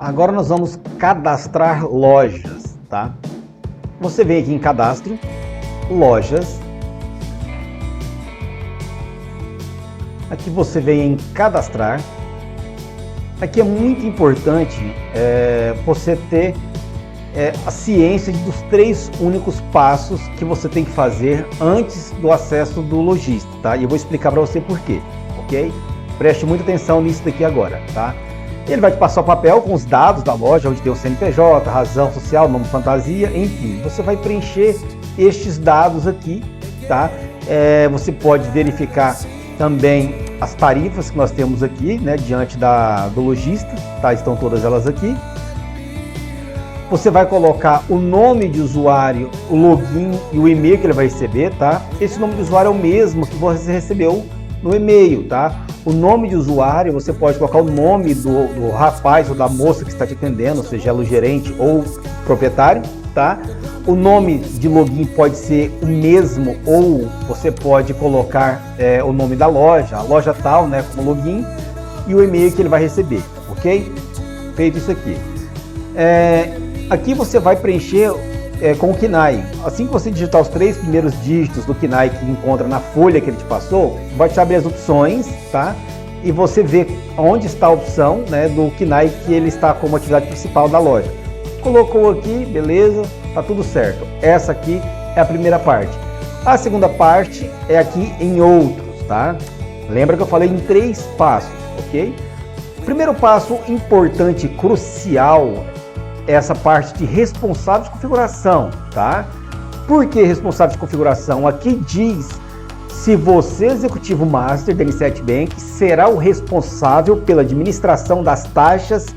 Agora nós vamos cadastrar lojas, tá? Você vem aqui em cadastro, lojas. Aqui você vem em cadastrar. Aqui é muito importante você ter a ciência dos 3 únicos passos que você tem que fazer antes do acesso do lojista, tá? E eu vou explicar para você por quê, ok? Preste muita atenção nisso daqui agora, tá? Ele vai te passar o papel com os dados da loja, onde tem o CNPJ, razão social, nome fantasia, enfim. Você vai preencher estes dados aqui, tá? Você pode verificar também as tarifas que nós temos aqui, né, diante do lojista, tá? Estão todas elas aqui. Você vai colocar o nome de usuário, o login e o e-mail que ele vai receber, tá? Esse nome de usuário é o mesmo que você recebeu no e-mail, tá? O nome de usuário, você pode colocar o nome do rapaz ou da moça que está te atendendo, seja ela o gerente ou proprietário, tá? O nome de login pode ser o mesmo ou você pode colocar o nome da loja, a loja tal, né, como login, e o e-mail que ele vai receber, ok? Feito isso aqui. Aqui você vai preencher com o KNAI. Assim que você digitar os 3 primeiros dígitos do KNAI que encontra na folha que ele te passou, vai te abrir as opções, tá? E você vê onde está a opção, né, do KNAI que ele está como atividade principal da loja. Colocou aqui, beleza, tá tudo certo. Essa aqui é a primeira parte. A segunda parte é aqui em outros, tá? Lembra que eu falei em 3 passos, ok? O primeiro passo importante, crucial, essa parte de responsável de configuração, tá? Por que responsável de configuração? Aqui diz se você, executivo master da N7 Bank, será o responsável pela administração das taxas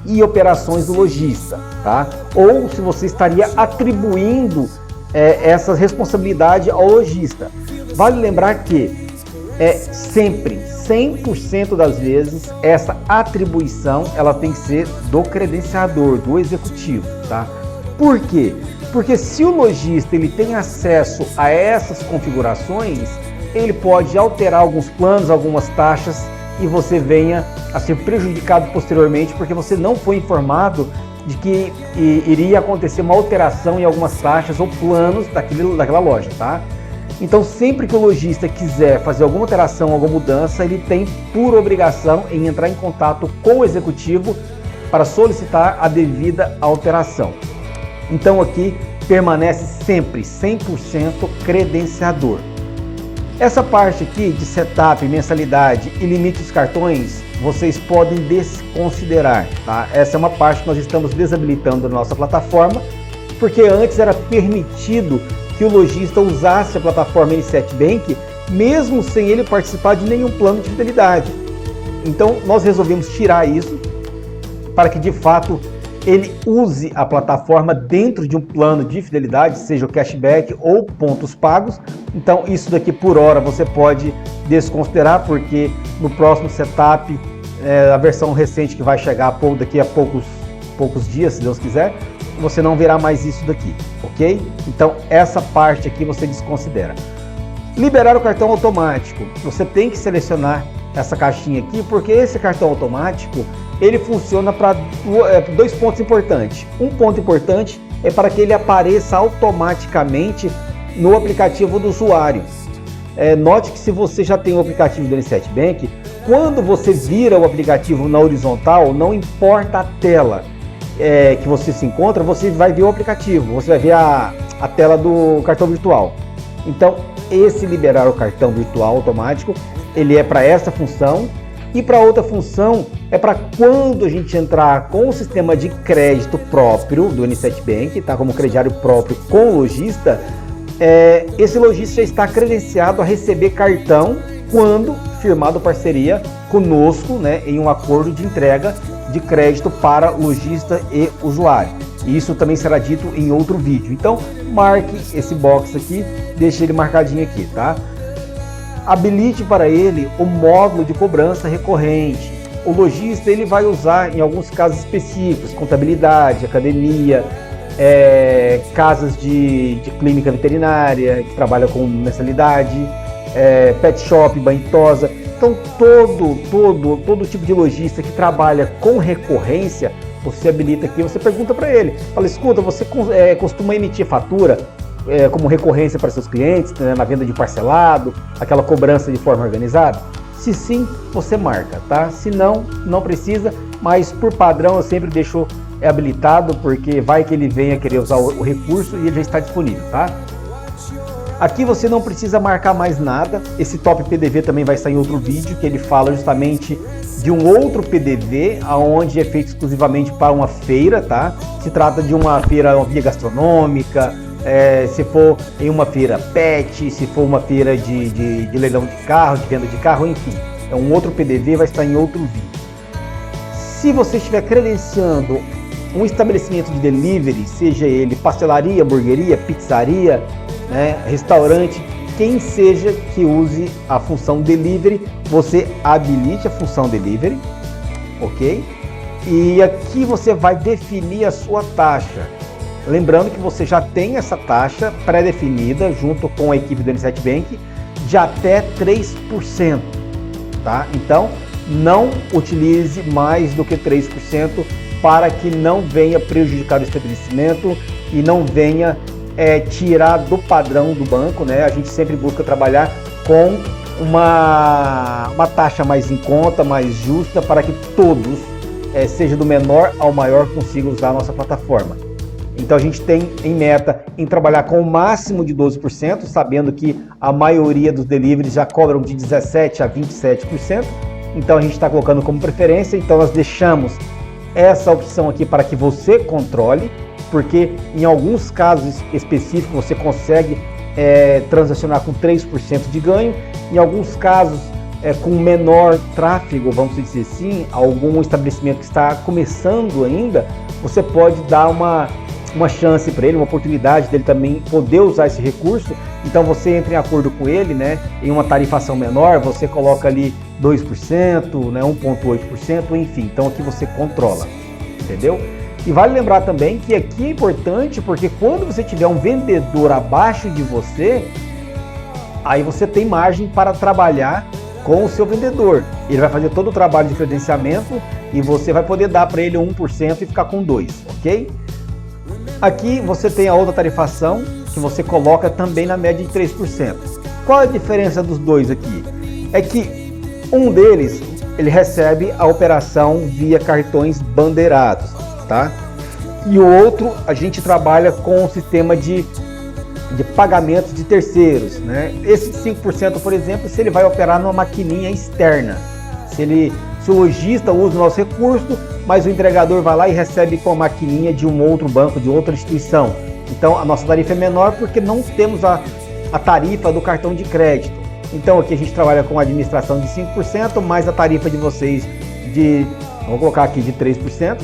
e operações do lojista, tá? Ou se você estaria atribuindo essa responsabilidade ao lojista. Vale lembrar que sempre 100% das vezes, essa atribuição ela tem que ser do credenciador, do executivo, tá? Por quê? Porque se o lojista ele tem acesso a essas configurações, ele pode alterar alguns planos, algumas taxas e você venha a ser prejudicado posteriormente porque você não foi informado de que iria acontecer uma alteração em algumas taxas ou planos daquela loja, tá? Então, sempre que o lojista quiser fazer alguma alteração, alguma mudança, ele tem por obrigação em entrar em contato com o executivo para solicitar a devida alteração. Então, aqui permanece sempre 100% credenciador. Essa parte aqui de setup, mensalidade e limite dos cartões, vocês podem desconsiderar, tá? Essa é uma parte que nós estamos desabilitando na nossa plataforma, porque antes era permitido que o lojista usasse a plataforma N7 Bank, mesmo sem ele participar de nenhum plano de fidelidade. Então, nós resolvemos tirar isso para que, de fato, ele use a plataforma dentro de um plano de fidelidade, seja o cashback ou pontos pagos. Então, isso daqui, por hora, você pode desconsiderar, porque no próximo setup, a versão recente que vai chegar daqui a poucos dias, se Deus quiser, você não verá mais isso daqui, ok? Então, essa parte aqui você desconsidera. Liberar o cartão automático. Você tem que selecionar essa caixinha aqui, porque esse cartão automático, ele funciona para 2 pontos importantes. Um ponto importante é para que ele apareça automaticamente no aplicativo do usuário. Note que se você já tem o aplicativo do N7 Bank, quando você vira o aplicativo na horizontal, não importa a tela que você se encontra, você vai ver o aplicativo, você vai ver a tela do cartão virtual. Então, esse liberar o cartão virtual automático, ele é para essa função, e para outra função é para quando a gente entrar com o sistema de crédito próprio do N7 Bank, tá, como crediário próprio com o lojista, esse lojista já está credenciado a receber cartão quando firmado parceria conosco, né, em um acordo de entrega de crédito para lojista e usuário. E isso também será dito em outro vídeo. Então, marque esse box aqui, deixe ele marcadinho aqui, tá? Habilite para ele o módulo de cobrança recorrente. O lojista ele vai usar em alguns casos específicos, contabilidade, academia, casas de clínica veterinária, que trabalha com mensalidade, pet shop, banho e tosa. Então todo tipo de lojista que trabalha com recorrência você habilita aqui, você pergunta para ele, fala, escuta, você costuma emitir fatura como recorrência para seus clientes, né, na venda de parcelado, aquela cobrança de forma organizada? Se sim, você marca, tá? Se não, não precisa, mas por padrão eu sempre deixo habilitado, porque vai que ele venha querer usar o recurso e ele já está disponível, tá? Aqui você não precisa marcar mais nada. Esse top PDV também vai sair em outro vídeo, que ele fala justamente de um outro PDV, onde é feito exclusivamente para uma feira, tá? Se trata de uma feira, uma via gastronômica, se for em uma feira pet, se for uma feira de leilão de carro, de venda de carro, enfim. É um outro PDV, vai estar em outro vídeo. Se você estiver credenciando um estabelecimento de delivery, seja ele pastelaria, hamburgueria, pizzaria, né, restaurante, quem seja que use a função delivery, você habilite a função delivery, ok? E aqui você vai definir a sua taxa. Lembrando que você já tem essa taxa pré-definida junto com a equipe do N7 Bank de até 3%, tá? Então, não utilize mais do que 3% para que não venha prejudicar o estabelecimento e não venha tirar do padrão do banco, né? A gente sempre busca trabalhar com uma taxa mais em conta, mais justa, para que todos, seja do menor ao maior, consigam usar a nossa plataforma. Então a gente tem em meta em trabalhar com o máximo de 12%, sabendo que a maioria dos deliveries já cobram de 17% a 27%. Então a gente está colocando como preferência, então nós deixamos essa opção aqui para que você controle, porque em alguns casos específicos você consegue transacionar com 3% de ganho, em alguns casos com menor tráfego, vamos dizer assim, algum estabelecimento que está começando ainda, você pode dar uma chance para ele, uma oportunidade dele também poder usar esse recurso. Então você entra em acordo com ele, né, em uma tarifação menor, você coloca ali 2%, né, 1,8%, enfim, então aqui você controla, entendeu? E vale lembrar também que aqui é importante, porque quando você tiver um vendedor abaixo de você, aí você tem margem para trabalhar com o seu vendedor. Ele vai fazer todo o trabalho de credenciamento e você vai poder dar para ele 1% e ficar com 2%, ok? Aqui você tem a outra tarifação que você coloca também na média de 3%. Qual a diferença dos dois aqui? É que um deles, ele recebe a operação via cartões bandeirados, tá? E o outro, a gente trabalha com um sistema de pagamentos de terceiros, né? Esse 5%, por exemplo, se ele vai operar numa maquininha externa, se o lojista usa o nosso recurso, mas o entregador vai lá e recebe com a maquininha de um outro banco, de outra instituição. Então a nossa tarifa é menor porque não temos a tarifa do cartão de crédito. Então aqui a gente trabalha com a administração de 5%, mais a tarifa de vocês vamos colocar aqui de 3%,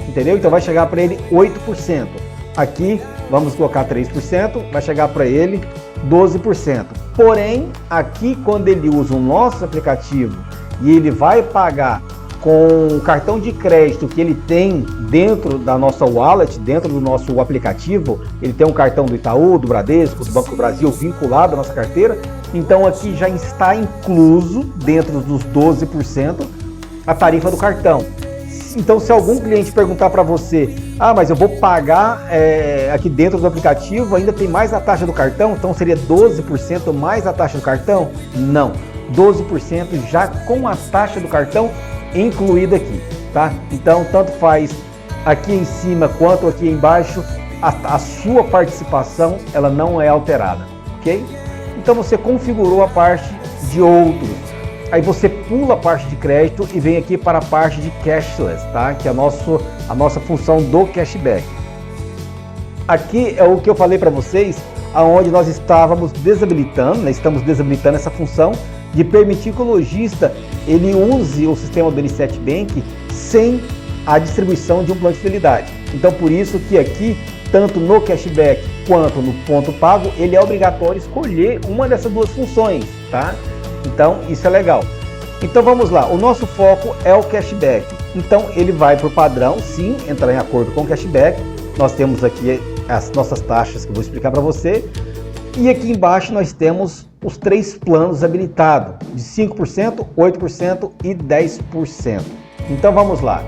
entendeu? Então vai chegar para ele 8%. Aqui vamos colocar 3%, vai chegar para ele 12%. Porém, aqui quando ele usa o nosso aplicativo e ele vai pagar com o cartão de crédito que ele tem dentro da nossa wallet, dentro do nosso aplicativo, ele tem um cartão do Itaú, do Bradesco, do Banco do Brasil vinculado à nossa carteira, então aqui já está incluso dentro dos 12% a tarifa do cartão. Então se algum cliente perguntar para você, mas eu vou pagar aqui dentro do aplicativo, ainda tem mais a taxa do cartão, então seria 12% mais a taxa do cartão? Não, 12% já com a taxa do cartão incluída aqui, tá? Então tanto faz aqui em cima quanto aqui embaixo, a sua participação ela não é alterada, ok? Então você configurou a parte de outros, aí você pula a parte de crédito e vem aqui para a parte de cashless, tá? Que é a nossa função do cashback. Aqui é o que eu falei para vocês, aonde nós estávamos desabilitando, né? Estamos desabilitando essa função de permitir que o lojista ele use o sistema do N7 Bank sem a distribuição de um plano de fidelidade. Então por isso que aqui, tanto no cashback quanto no ponto pago, ele é obrigatório escolher uma dessas duas funções, tá? Então isso é legal. Então vamos lá, o nosso foco é o cashback. Então ele vai por padrão, sim, entrar em acordo com o cashback. Nós temos aqui as nossas taxas que eu vou explicar para você. E aqui embaixo nós temos os 3 planos habilitados, de 5%, 8% e 10%. Então vamos lá.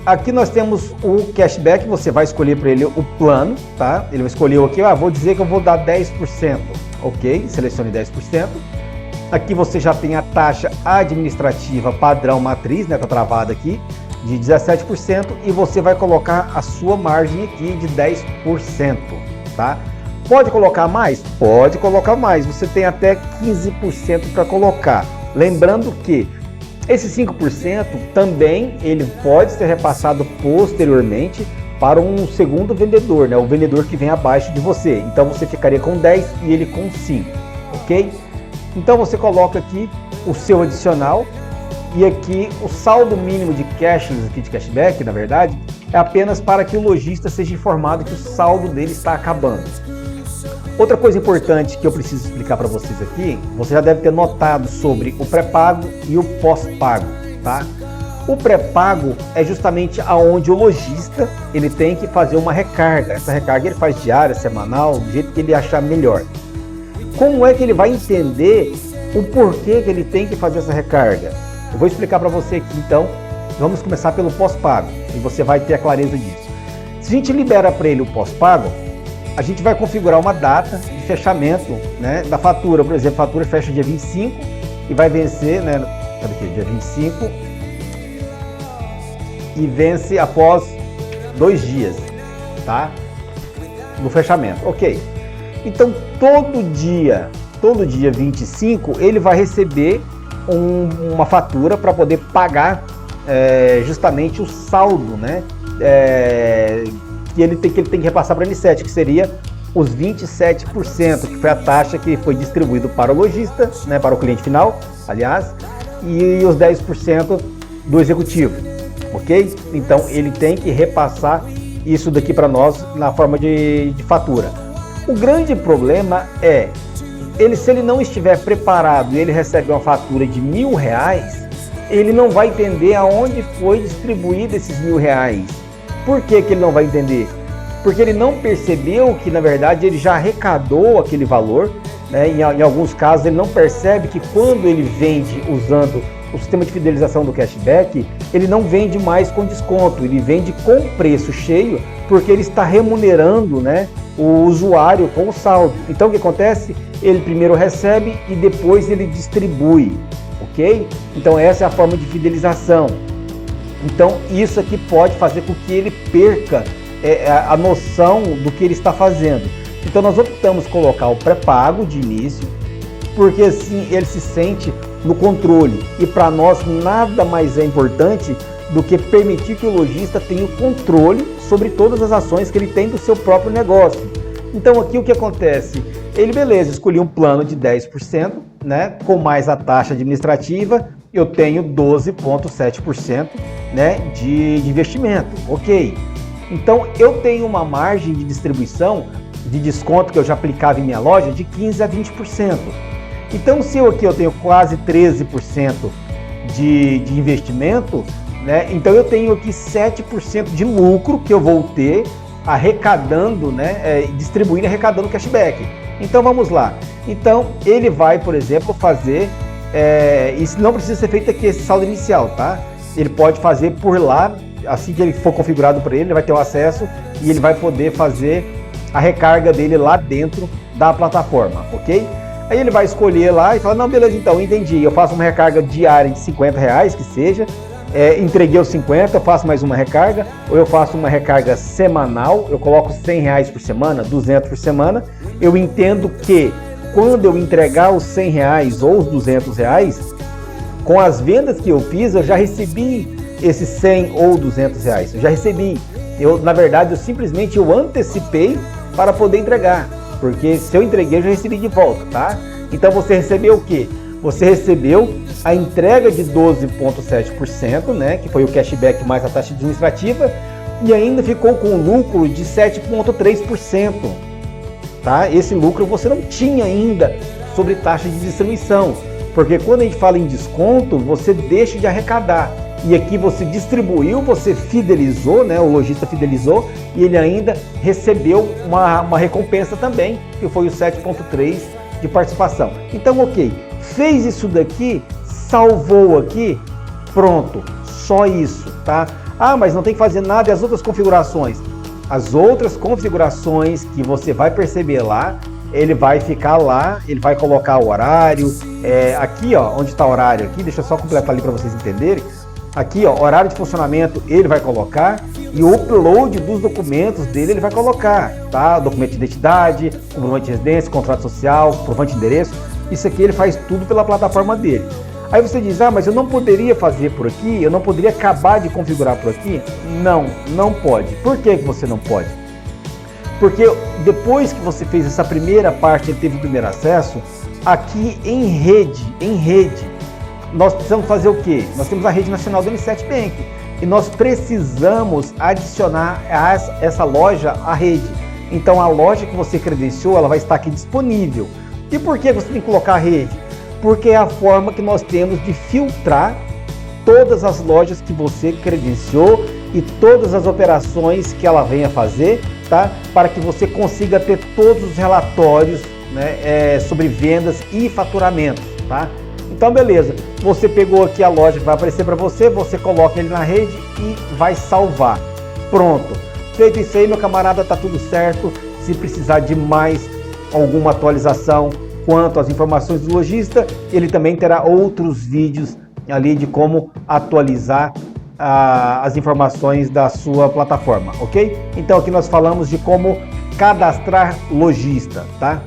Aqui nós temos o cashback, você vai escolher para ele o plano, tá? Ele escolheu aqui, vou dizer que eu vou dar 10%, ok? Selecione 10%. Aqui você já tem a taxa administrativa padrão matriz, né? Tá travada aqui, de 17%, e você vai colocar a sua margem aqui de 10%, tá? Pode colocar mais? Pode colocar mais, você tem até 15% para colocar. Lembrando que esse 5% também ele pode ser repassado posteriormente para um segundo vendedor, né? O vendedor que vem abaixo de você. Então você ficaria com 10 e ele com 5, ok? Então você coloca aqui o seu adicional e aqui o saldo mínimo de cashless, aqui de cashback, na verdade, é apenas para que o lojista seja informado que o saldo dele está acabando. Outra coisa importante que eu preciso explicar para vocês aqui, você já deve ter notado sobre o pré-pago e o pós-pago, tá? O pré-pago é justamente aonde o lojista ele tem que fazer uma recarga. Essa recarga ele faz diária, semanal, do jeito que ele achar melhor. Como é que ele vai entender o porquê que ele tem que fazer essa recarga? Eu vou explicar para você aqui, então. Vamos começar pelo pós-pago e você vai ter a clareza disso. Se a gente libera para ele o pós-pago, a gente vai configurar uma data de fechamento, né, da fatura. Por exemplo, a fatura fecha dia 25 e vai vencer, né, dia 25 e vence após 2 dias, tá? No fechamento, ok. Então, todo dia 25, ele vai receber uma fatura para poder pagar justamente o saldo, né? Que ele tem que repassar para a N7, que seria os 27%, que foi a taxa que foi distribuído para o lojista, né, para o cliente final, aliás, e os 10% do executivo, ok? Então ele tem que repassar isso daqui para nós na forma de fatura. O grande problema é, se ele não estiver preparado e ele recebe uma fatura de R$1.000, ele não vai entender aonde foi distribuído esses R$1.000. Por que que ele não vai entender? Porque ele não percebeu que, na verdade, ele já arrecadou aquele valor, né? Em alguns casos, ele não percebe que quando ele vende usando o sistema de fidelização do cashback, ele não vende mais com desconto, ele vende com preço cheio, porque ele está remunerando, né, o usuário com o saldo. Então, o que acontece? Ele primeiro recebe e depois ele distribui, ok? Então, essa é a forma de fidelização. Então, isso aqui pode fazer com que ele perca a noção do que ele está fazendo. Então, nós optamos colocar o pré-pago de início, porque assim ele se sente no controle. E para nós, nada mais é importante do que permitir que o lojista tenha o controle sobre todas as ações que ele tem do seu próprio negócio. Então, aqui o que acontece? Ele, beleza, escolhi um plano de 10%, né, com mais a taxa administrativa, eu tenho 12,7%, né, de investimento, ok? Então eu tenho uma margem de distribuição, de desconto que eu já aplicava em minha loja de 15% a 20%. Então se eu tenho quase 13% de investimento, né, então eu tenho aqui 7% de lucro que eu vou ter arrecadando, né, distribuindo e arrecadando cashback. Então vamos lá. Então ele vai, por exemplo, fazer, isso não precisa ser feito aqui esse saldo inicial, tá? Ele pode fazer por lá, assim que ele for configurado para ele vai ter o acesso e ele vai poder fazer a recarga dele lá dentro da plataforma, ok? Aí ele vai escolher lá e fala, não, beleza, então, entendi, eu faço uma recarga diária de R$50, que seja, entreguei os 50, eu faço mais uma recarga, ou eu faço uma recarga semanal, eu coloco R$100 por semana, 200 por semana, eu entendo que quando eu entregar os R$100 ou os R$200, com as vendas que eu fiz, eu já recebi esses 100 ou R$200, eu já recebi. Na verdade, eu simplesmente antecipei para poder entregar, porque se eu entreguei, eu já recebi de volta, tá? Então você recebeu o quê? Você recebeu a entrega de 12,7%, né, que foi o cashback mais a taxa administrativa, e ainda ficou com um lucro de 7,3%, tá? Esse lucro você não tinha ainda sobre taxa de distribuição, porque quando a gente fala em desconto, você deixa de arrecadar. E aqui você distribuiu, você fidelizou, né? O lojista fidelizou e ele ainda recebeu uma recompensa também, que foi o 7,3% de participação. Então, ok, fez isso daqui, salvou aqui, pronto, só isso, tá? Ah, mas não tem que fazer nada e as outras configurações? As outras configurações que você vai perceber lá, ele vai ficar lá, ele vai colocar o horário, aqui ó, onde está o horário aqui, deixa eu só completar ali para vocês entenderem. Aqui ó, horário de funcionamento ele vai colocar e o upload dos documentos dele ele vai colocar, tá? Documento de identidade, comprovante de residência, contrato social, comprovante de endereço, isso aqui ele faz tudo pela plataforma dele. Aí você diz, ah, mas eu não poderia fazer por aqui, eu não poderia acabar de configurar por aqui? Não, não pode. Por que você não pode? Porque depois que você fez essa primeira parte, ele teve o primeiro acesso, aqui em rede, nós precisamos fazer o quê? Nós temos a rede nacional do N7 Bank e nós precisamos adicionar essa loja à rede. Então a loja que você credenciou, ela vai estar aqui disponível. E por que você tem que colocar a rede? Porque é a forma que nós temos de filtrar todas as lojas que você credenciou e todas as operações que ela venha fazer, tá? Para que você consiga ter todos os relatórios, né, sobre vendas e faturamento, tá? Então beleza, você pegou aqui a loja que vai aparecer para você, você coloca ele na rede e vai salvar. Pronto, feito isso aí, meu camarada, tá tudo certo. Se precisar de mais alguma atualização quanto às informações do lojista, ele também terá outros vídeos ali de como atualizar as informações da sua plataforma, ok? Então aqui nós falamos de como cadastrar lojista, tá?